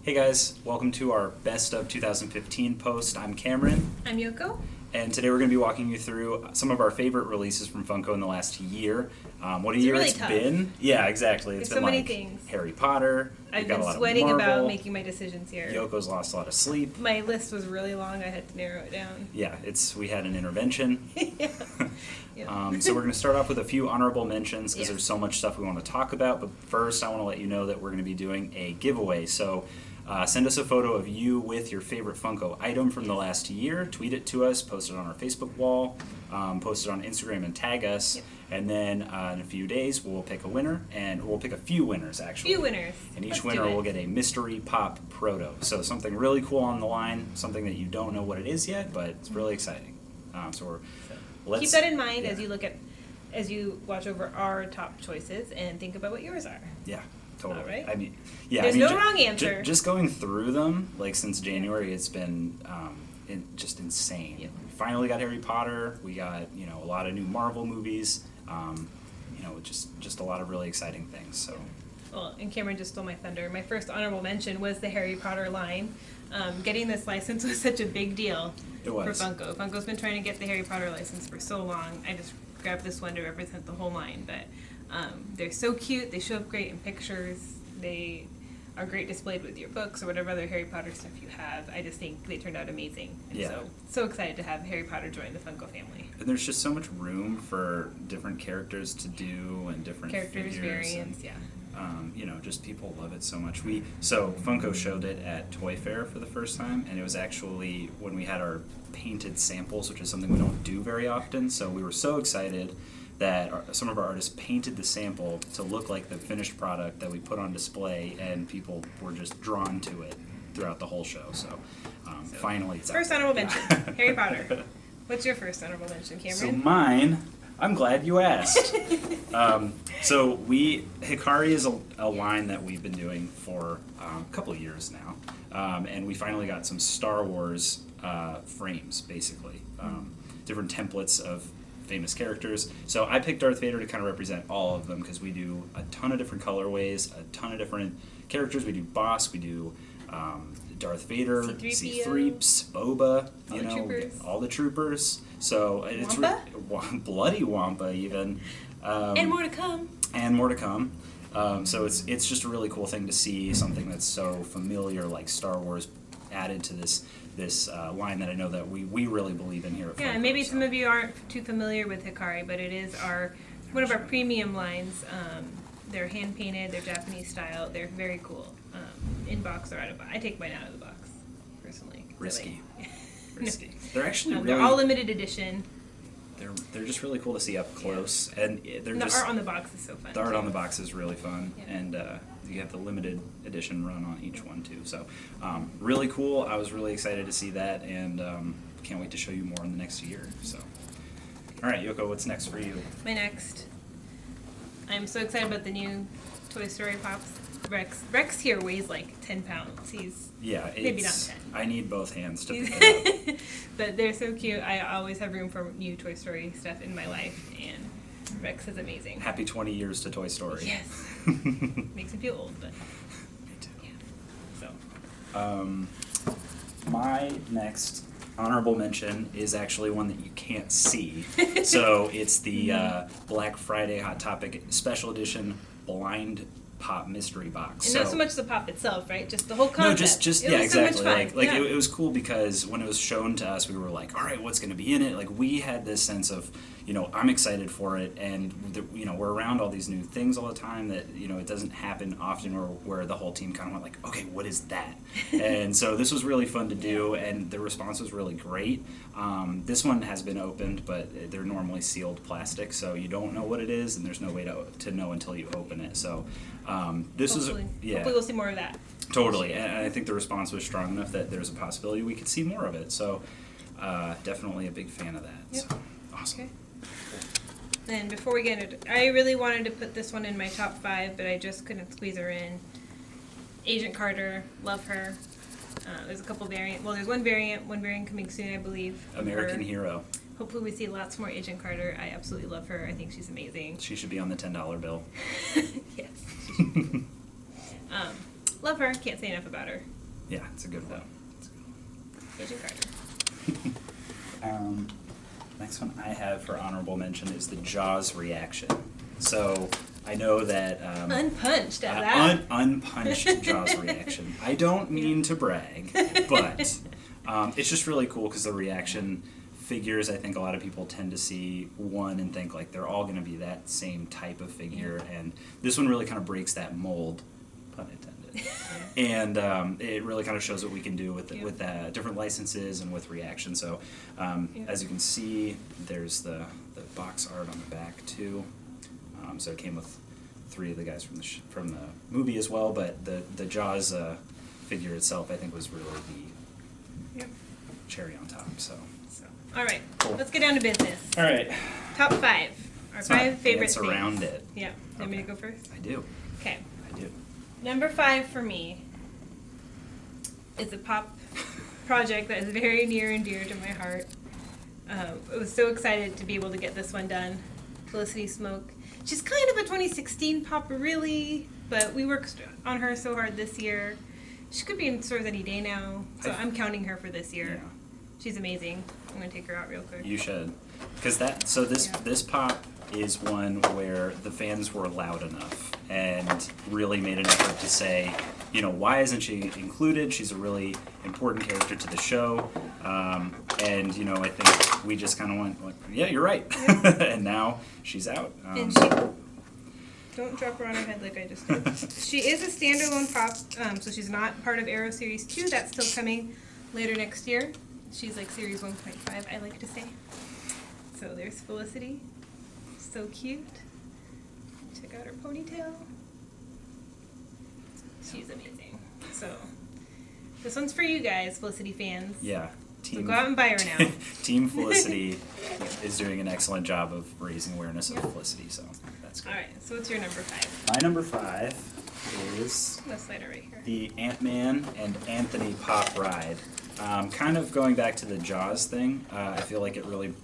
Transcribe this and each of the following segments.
Hey guys, welcome to our Best of 2015 post. I'm Cameron, I'm Yoko. and today we're going to be walking you through some of our favorite releases from Funko in the last year. What a It's year really it's tough. been. Yeah, exactly. It's There's been so many like things. Harry Potter. I've we've got been a lot sweating of Marvel. about making my decisions here. Yoko's lost a lot of sleep. My list was really long. I had to narrow it down. Yeah, we had an intervention. Yeah. So we're going to start off with a few honorable mentions because Yes. there's so much stuff we want to talk about. But first, I want to let you know that we're going to be doing a giveaway. So send us a photo of you with your favorite Funko item from the last year. Tweet it to us. Post it on our Facebook wall. Post it on Instagram and tag us. Yep. And then in a few days, we'll pick a winner. And we'll pick a few winners, actually. Few winners. And each Let's do winner it. will get a mystery pop proto. So something really cool on the line. Something that you don't know what it is yet, but it's really exciting. Let's Keep that in mind yeah. as you watch over our top choices and think about what yours are. Yeah, totally. All right. I mean, yeah. There's I mean, no wrong answer. Just going through them, like since January, it's been just insane. Yep. We finally got Harry Potter. We got a lot of new Marvel movies. Just a lot of really exciting things. So Well, and Cameron just stole my thunder. My first honorable mention was the Harry Potter line. Getting this license was such a big deal It was. for Funko. Funko's been trying to get the Harry Potter license for so long. I just grabbed this one to represent the whole line. But they're so cute. They show up great in pictures. They are great displayed with your books or whatever other Harry Potter stuff you have. I just think they turned out amazing. And Yeah. so excited to have Harry Potter join the Funko family. and there's just so much room for different characters to do and different Characters, figures variants, and, yeah. just people love it so much. So Funko showed it at Toy Fair for the first time, and it was actually when we had our painted samples, which is something we don't do very often. So we were so excited that some of our artists painted the sample to look like the finished product that we put on display, and people were just drawn to it throughout the whole show. So finally, it's First out there. honorable mention, Harry Potter. What's your first honorable mention, So Cameron? mine, I'm glad you asked. Hikari is a line that we've been doing for a couple of years now, and we finally got some Star Wars frames, basically, different templates of famous characters. So I picked Darth Vader to kind of represent all of them because we do a ton of different colorways, a ton of different characters. We do Boss, we do Darth Vader, C-3PO, C-3PS, Boba, all the troopers. all the troopers. So it's bloody Wampa even, And more to come. and more to come. So it's just a really cool thing to see something that's so familiar like Star Wars added to this line that I know that we really believe in here at Yeah, Funko, and maybe so. some of you aren't too familiar with Hikari, but it is one of our premium lines. They're hand painted, they're Japanese style, they're very cool. In box or out of box. I take mine out of the box, personally. Risky. No. Risky. They're actually really They're all limited edition. they're just really cool to see up close, and they're And the just art on the box is so fun. the art too. on the box is really fun, Yeah. and you have the limited edition run on each one too. So really cool. I was really excited to see that, and can't wait to show you more in the next year. So, all right, Yoko, what's next for you? My next. I'm so excited about the new Toy Story Pops. Rex here weighs like 10 pounds. He's Yeah, Maybe not it's, 10. I need both hands to pick it up. but they're so cute. I always have room for new Toy Story stuff in my life, and Rex is amazing. Happy 20 years to Toy Story. Yes. Makes me feel old, but Me too. yeah. So My next honorable mention is actually one that you can't see. So it's the Black Friday Hot Topic Special Edition Blind Pop Mystery Box. and not so much the pop itself, right? Just the whole concept. No, just It yeah, was so much exactly. fun. Like Yeah. it was cool because when it was shown to us, we were like, all right, what's going to be in it? Like we had this sense of, I'm excited for it, and we're around all these new things all the time that it doesn't happen often, or where the whole team kind of went like, okay, what is that? And so this was really fun to do, and the response was really great. This one has been opened, but they're normally sealed plastic, so you don't know what it is, and there's no way to know until you open it. So this Hopefully. was yeah. Hopefully we'll see more of that. Totally, and I think the response was strong enough that there's a possibility we could see more of it. So, definitely a big fan of that. Yep. So, awesome. Okay. Then before we get into it, I really wanted to put this one in my top 5, but I just couldn't squeeze her in. Agent Carter, love her. There's a couple variant. Well, there's one variant coming soon, I believe. of American her. hero. Hopefully we see lots more Agent Carter. I absolutely love her. I think she's amazing. She should be on the $10 bill. Yes. She should be. love her. Can't say enough about her. Yeah, it's a good one. Agent Carter. Next one I have for honorable mention is the Jaws reaction. So I know that Unpunched at that. Unpunched Jaws reaction. I don't mean to brag, but it's just really cool because the reaction figures, I think a lot of people tend to see one and think like they're all going to be that same type of figure, and this one really kind of breaks that mold, pun intended. And it really kind of shows what we can do with different licenses and with reaction. So as you can see, there's the box art on the back too. So it came with 3 of the guys from the movie as well, but the Jaws figure itself, I think, was really the cherry on top. So all right, cool. Let's get down to business. All right, Top 5. Our 5 favorite dance things. around it. Yeah. You want me to go first? I do. Okay. I do. Number 5 for me is a pop project that is very near and dear to my heart. I was so excited to be able to get this one done. Felicity Smoke. She's kind of a 2016 pop, really, but we worked on her so hard this year. She could be in stores any day now, so I'm counting her for this year. Yeah. She's amazing. I'm going to take her out real quick. You should, because this pop is one where the fans were loud enough and really made an effort to say, why isn't she included? She's a really important character to the show, and I think we just kind of went, yeah, you're right, and now she's out. And she, don't drop her on her head like I just did. She is a standalone pop, so she's not part of Arrow Series 2. That's still coming later next year. She's like Series 1.5, I like to say. So there's Felicity. So cute. Check out her ponytail. She's amazing. So this one's for you guys, Felicity fans. Yeah. So go out and buy her now. Team Felicity is doing an excellent job of raising awareness of Felicity, so that's good. All right, so what's your number 5? My number 5 is Let's slide it right here. the Ant-Man and Anthony pop ride. Kind of going back to the Jaws thing, I feel like it really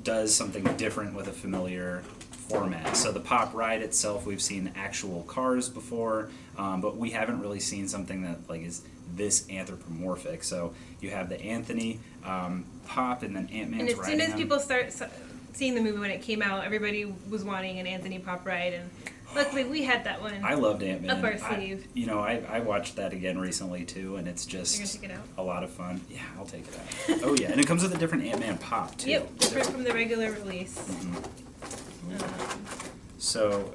does something different with a familiar format. So the pop ride itself, we've seen actual cars before, but we haven't really seen something that is this anthropomorphic. So you have the Anthony pop, and then Ant-Man's And as soon as him. people start seeing the movie when it came out, everybody was wanting an Anthony pop ride, and luckily we had that one. I loved Ant-Man. Up our sleeve. I watched that again recently too, and it's just You're gonna take it out? a lot of fun. Yeah, I'll take it out. Oh yeah, and it comes with a different Ant-Man pop too. Yep, different from the regular release. So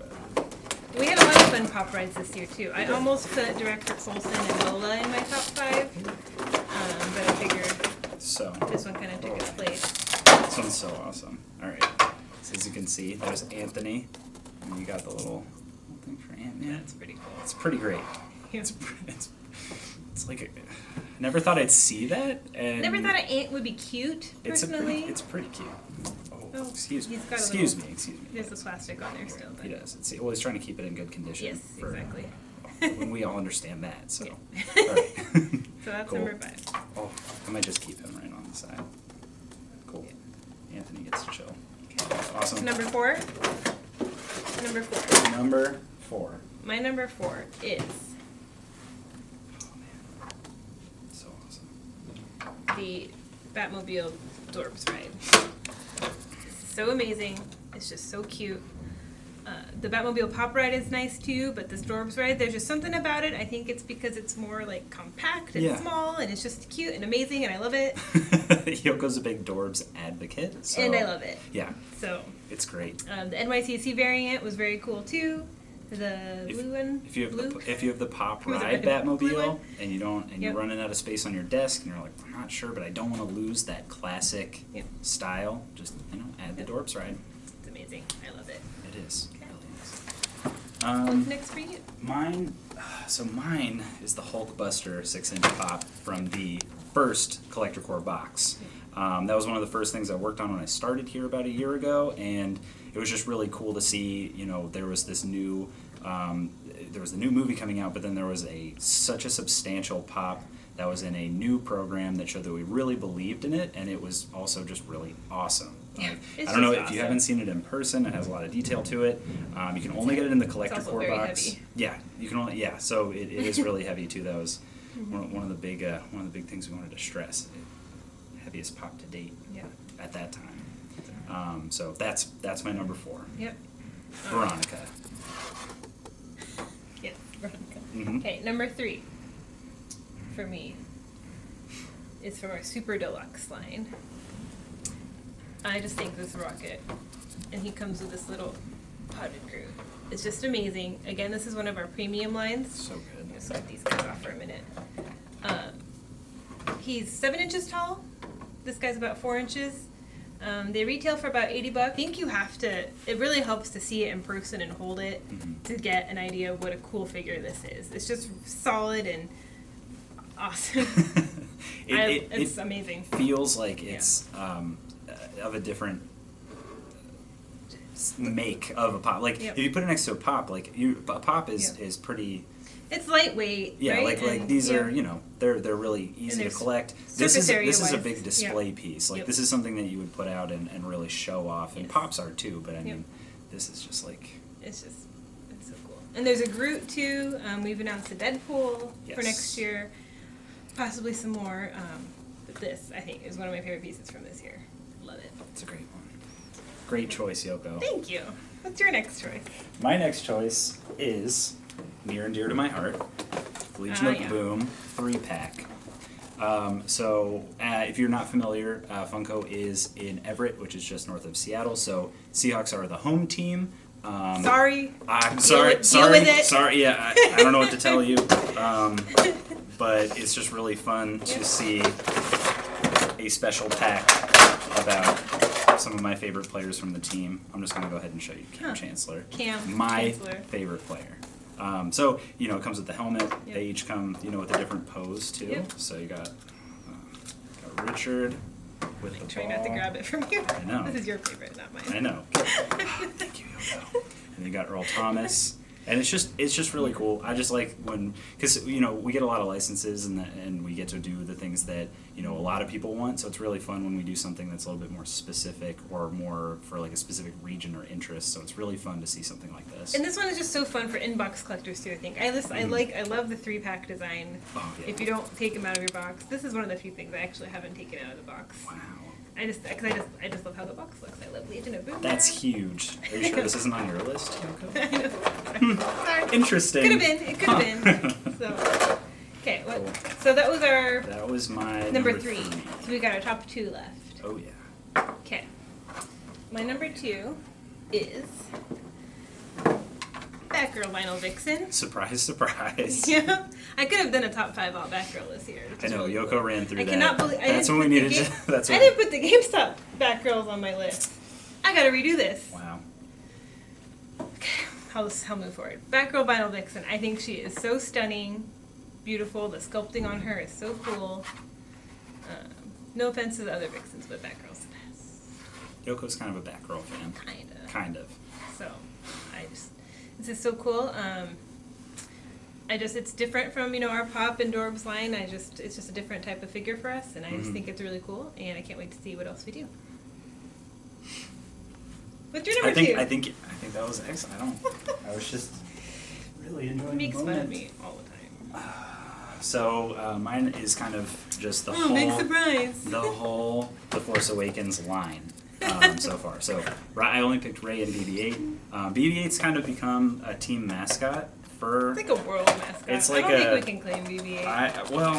We had a lot of fun pop rides this year too. I almost put Director Coulson and Lola in my top 5, but I figured so this one kind of took its place. this one's so awesome. All right, so as you can see, there's Anthony, and you got the little thing for Ant-Man. That's pretty cool. It's pretty great. Yeah. It's like never thought I'd see that. And Never thought an ant would be cute, personally. It's pretty cute. Oh, Excuse me. he's got a Excuse little- me. Excuse me. There's the plastic on there still. But He does. Well, he's trying to keep it in good condition. Yes, for, exactly. when we all understand that. So, Yeah. all right. So that's Cool. number 5. Oh, I might just keep him right on the side. Cool. Anthony gets to chill. Awesome. Number 4. Number 4. Number 4. My number 4 is Oh man, so awesome. the Batmobile Dorbs ride. It's so amazing. It's just so cute. The Batmobile pop ride is nice too, but this Dorbs ride, there's just something about it. I think it's because it's more compact and small, and it's just cute and amazing, and I love it. Yoko's a big Dorbs advocate. So, And I love it. Yeah, So it's great. the NYCC variant was very cool too. The blue one. If you have the pop Was it ride the blue Batmobile one? and you're running out of space on your desk and you're like, I'm not sure, but I don't want to lose that classic style. Just add the Dorbs ride. It's amazing. I love it. It is. Okay. It really What's is. next for you? Mine is the Hulkbuster 6-inch pop from the first Collector Core box. That was one of the first things I worked on when I started here about a year ago, and it was just really cool to see. There was this new, there was the new movie coming out, but then there was such a substantial pop that was in a new program that showed that we really believed in it, and it was also just really awesome. Yeah, Like, it's I don't know just if you awesome. haven't seen it in person. It has a lot of detail to it. You can only get it in the collector also core very box. heavy. Yeah, you can only. Yeah, so it is really heavy too. That was one of the big things we wanted to stress. Heaviest pop to date. Yeah. At that time. So that's my number 4. Yep. Veronica. Yes, Veronica. Mhm. Okay, number 3 for me is from our Super Deluxe line. I just think this rocket, and he comes with this little potted Groot. It's just amazing. Again, this is one of our premium lines. So good. Just get these guys off for a minute. He's 7 inches tall. This guy's about 4 inches. They retail for about $80. I think you have to. It really helps to see it in person and hold it to get an idea of what a cool figure this is. It's just solid and awesome. It's amazing. Feels like it's of a different make of a pop. Like if you put it next to a pop, like a pop is pretty. It's lightweight. Yeah, right? like these are they're really easy to collect. This is a big display piece. Like this is something that you would put out and really show off. And pops are too, but I mean, this is just like it's so cool. And there's a Groot too. We've announced a Deadpool for next year, possibly some more. But this I think is one of my favorite pieces from this year. Love it. It's a great one. Great choice, Yoko. Thank you. What's your next choice? My next choice is near and dear to my heart, Legion of Boom 3-pack. So if you're not familiar, Funko is in Everett, which is just north of Seattle. So Seahawks are the home team. Sorry. I'm sorry. Deal with it. Sorry. Yeah, I don't know what to tell you. But it's just really fun to see a special pack about some of my favorite players from the team. I'm just going to go ahead and show you Cam Chancellor. My favorite player. So, it comes with the helmet. They each come, with a different pose, too. So you got Richard with the Try ball. not to grab it from you. I know. This is your favorite, not mine. I know. Thank you, Yoko. And you got Earl Thomas. And it's just really cool. I just like because we get a lot of licenses and we get to do the things that a lot of people want. So it's really fun when we do something that's a little bit more specific or more for like a specific region or interest. So it's really fun to see something like this. And this one is just so fun for inbox collectors too. I think I love the 3-pack design. Oh, yeah. If you don't take them out of your box, this is one of the few things I actually haven't taken out of the box. Wow. I just love how the box looks. I love Legion of Boom. That's huge. Are you sure this isn't on your list, Yoko? I know. Sorry. Interesting. Could have been. It could have been. So, okay. Cool. So that was our That was my number 3. So we got our top 2 left. Oh yeah. Okay. My number 2 is Batgirl Vinyl Vixen. Surprise, surprise. Yeah, I could have done a top 5 all Batgirl this year. I know, Yoko ran through that. I cannot believe That's when we needed to. That's I when. didn't put the GameStop Batgirls on my list. I gotta redo this. Wow. Okay, I'll move forward. Batgirl Vinyl Vixen. I think she is so stunning, beautiful. The sculpting on her is so cool. No offense to the other Vixens, but Batgirl's the best. Yoko's kind of a Batgirl fan. Kind of. So, this is so cool. It's different from, our Pop and Dorbs line. It's just a different type of figure for us, and I just think it's really cool, and I can't wait to see what else we do. What's your number 2? I think that was excellent. I was just really enjoying He makes the fun moment. of me all the time. So mine is kind of just the big surprise. The Force Awakens line so far. So I only picked Rey and BB-8. BB-8's kind of become a team mascot for. It's like a world mascot. It's like I don't think we can claim BB-8. Well,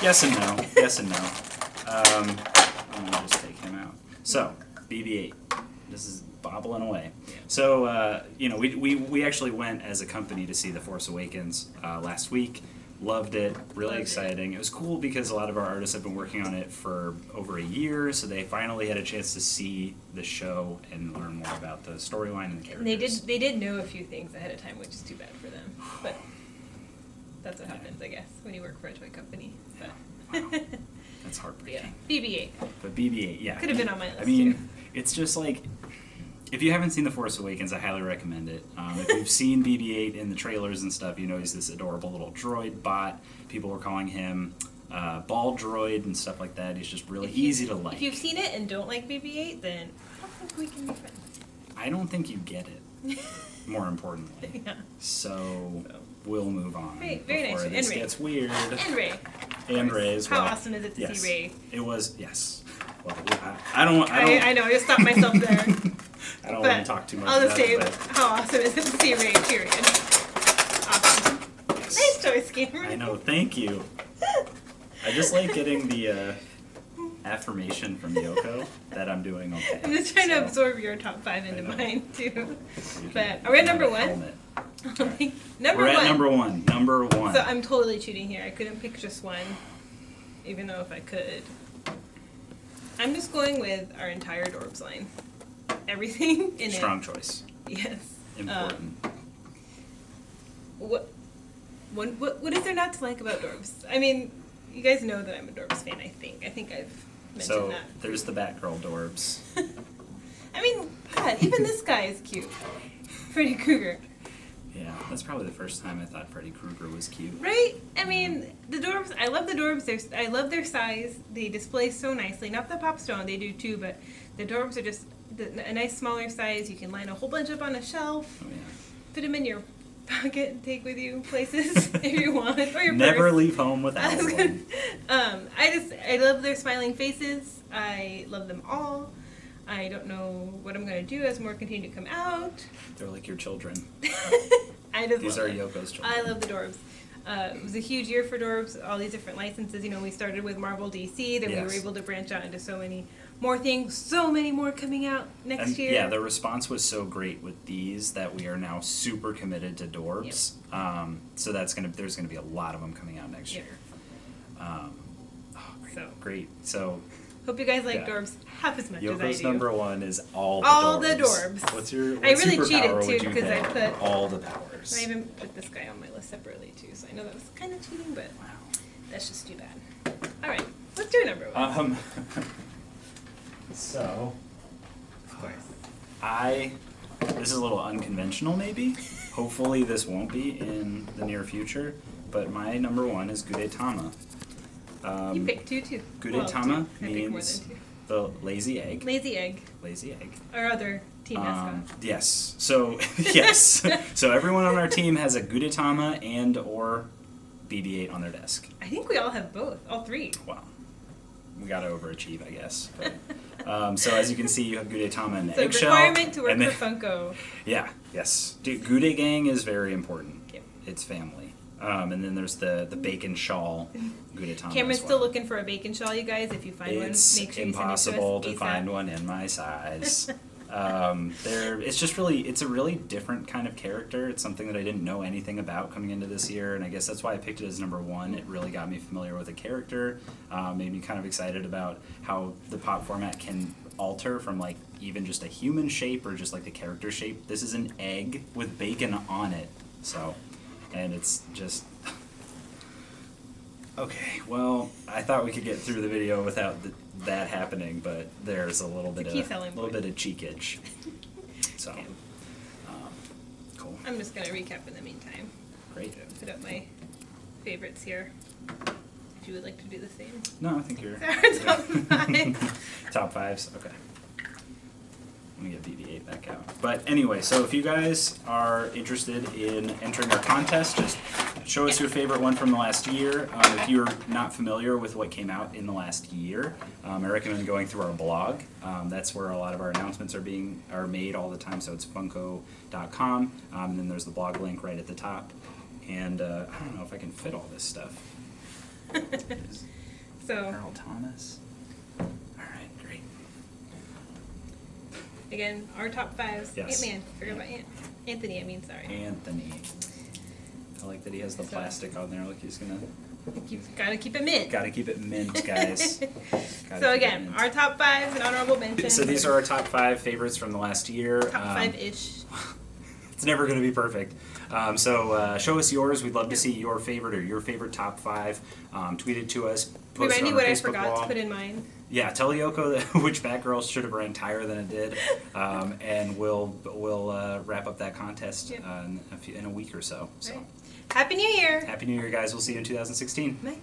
yes and no. Yes and no. I'm gonna just take him out. So BB-8. This is bobbling away. Yeah. So we actually went as a company to see The Force Awakens last week. Loved it. Really exciting. It was cool because a lot of our artists have been working on it for over a year, so they finally had a chance to see the show and learn more about the storyline and the characters. They did know a few things ahead of time, which is too bad for them. But that's what happens, I guess, when you work for a toy company. Wow. That's heartbreaking. Yeah. BB-8. But BB-8, yeah. Could have been on my list. I mean, too. It's just like, if you haven't seen The Force Awakens, I highly recommend it. If you've seen BB-8 in the trailers and stuff, he's this adorable little droid bot. People were calling him ball droid and stuff like that. He's just really easy to like. If you've seen it and don't like BB-8, then I don't think we can be friends. I don't think you get it. More importantly. Yeah. So we'll move on. Great, very nice. Before And this Ray. gets weird. And Ray. And Ray as well. How awesome is it to Yes. see Ray? It was, yes. Well, I don't. I know, I just stopped myself there. I don't But want to talk too much I'll about just say it, but how awesome is it to see Ray, period. Awesome. yes. Nice choice, Cameron. I know, thank you. I just like getting the affirmation from Yoko that I'm doing okay. I'm just trying to So, absorb your top 5 into I know. mine, too. you can But are we at have number a 1? helmet. Number We're 1. at number one. Number one. So I'm totally cheating here. I couldn't pick just one, even though if I could. I'm just going with our entire Dorbs line. Everything in Strong it. choice. Yes. Important. What is there not to like about Dorbs? I mean, you guys know that I'm a Dorbs fan, I think. I think I've mentioned So that. there's the Batgirl Dorbs. I mean, God, even this guy is cute. Freddy Krueger. Yeah, that's probably the first time I thought Freddy Krueger was cute. Right? I mean, the Dorbs, I love the Dorbs. I love their size. They display so nicely. Not the Pop Stone, they do too, but the Dorbs are just a nice smaller size. You can line a whole bunch up on a shelf, Oh yeah. fit them in your pocket, and take with you places if you want, or your Never purse. leave home without one. I love their smiling faces. I love them all. I don't know what I'm going to do as more continue to come out. They're like your children. I just These love are it. Yoko's children. I love the Dorbs. It was a huge year for Dorbs, all these different licenses. You know, we started with Marvel DC, then we were Yes. able to branch out into so many more things, so many more coming out next And, year. yeah, the response was so great with these that we are now super committed to Dorbs. So there's gonna be a lot of them coming out next Yep. year. Great. So. Great. So Hope you guys like Yeah. Dorbs half as much as I Yoko's do. number one is all the All Dorbs. the Dorbs. What's your I really superpower cheated, would too, you because I pick? put- all the powers. I even put this guy on my list separately too, so I know that was kind of cheating, but Wow. that's just too bad. All right, let's do number one. So Of course. this is a little unconventional maybe. Hopefully this won't be in the near future, but my number one is Gudetama. You picked two too. Gudetama Well, two. I picked more means than two. the lazy egg. Lazy egg, Lazy egg. our other team mascot. Yes. So yes. So everyone on our team has a Gudetama and or BB-8 on their desk. I think we all have both, all three. Wow. We gotta overachieve, I guess. But, so as you can see, you have Gudetama and the So eggshell. requirement to work and then- for Funko. Yeah. Yes. Dude, Gude Gang is very important. Yep. It's family. And then there's the bacon shawl Gudetama. Cameron's as still well. looking for a bacon shawl, you guys. If you find one, make It's sure you send it impossible to us to find one in my size. It's a really different kind of character. It's something that I didn't know anything about coming into this year, and I guess that's why I picked it as number one. It really got me familiar with the character, made me kind of excited about how the pop format can alter from like even just a human shape or just like the character shape. This is an egg with bacon on it, so, and it's just. Okay, well, I thought we could get through the video without that happening, but there's a little bit key of selling little point. bit of cheekage. So, Okay. Cool, I'm just going to recap in the meantime. great. Put up my favorites here. If you would like to do the same. No, I think you're Our top five. top fives. Okay. Let me get BB-8 back out. But anyway, so if you guys are interested in entering our contest, just show us your favorite one from the last year. If you're not familiar with what came out in the last year, I recommend going through our blog. That's where a lot of our announcements are made all the time. So it's funko.com. And then there's the blog link right at the top. And I don't know if I can fit all this stuff. So, Earl Thomas. All right, great. again, our top fives. Yes. Ant-Man. Forgot about Anthony, I mean, sorry. Anthony. I like that he has the plastic on there. Like he's gonna. Gotta keep it mint. Gotta keep it mint, guys. Gotta So keep it again, mint. our top fives and honorable mentions. So these are our top 5 favorites from the last year. top five-ish. It's never going to be perfect. So show us yours. We'd love to see your favorite or your favorite top 5. Tweet it to us. Post Remind it me on what our I Facebook forgot wall. to put in mine. Yeah, tell Yoko that which Batgirl should have ran higher than it did, and we'll wrap up that contest Yep. in a week or so. So Right. Happy New Year! Happy New Year, guys. We'll see you in 2016. Bye.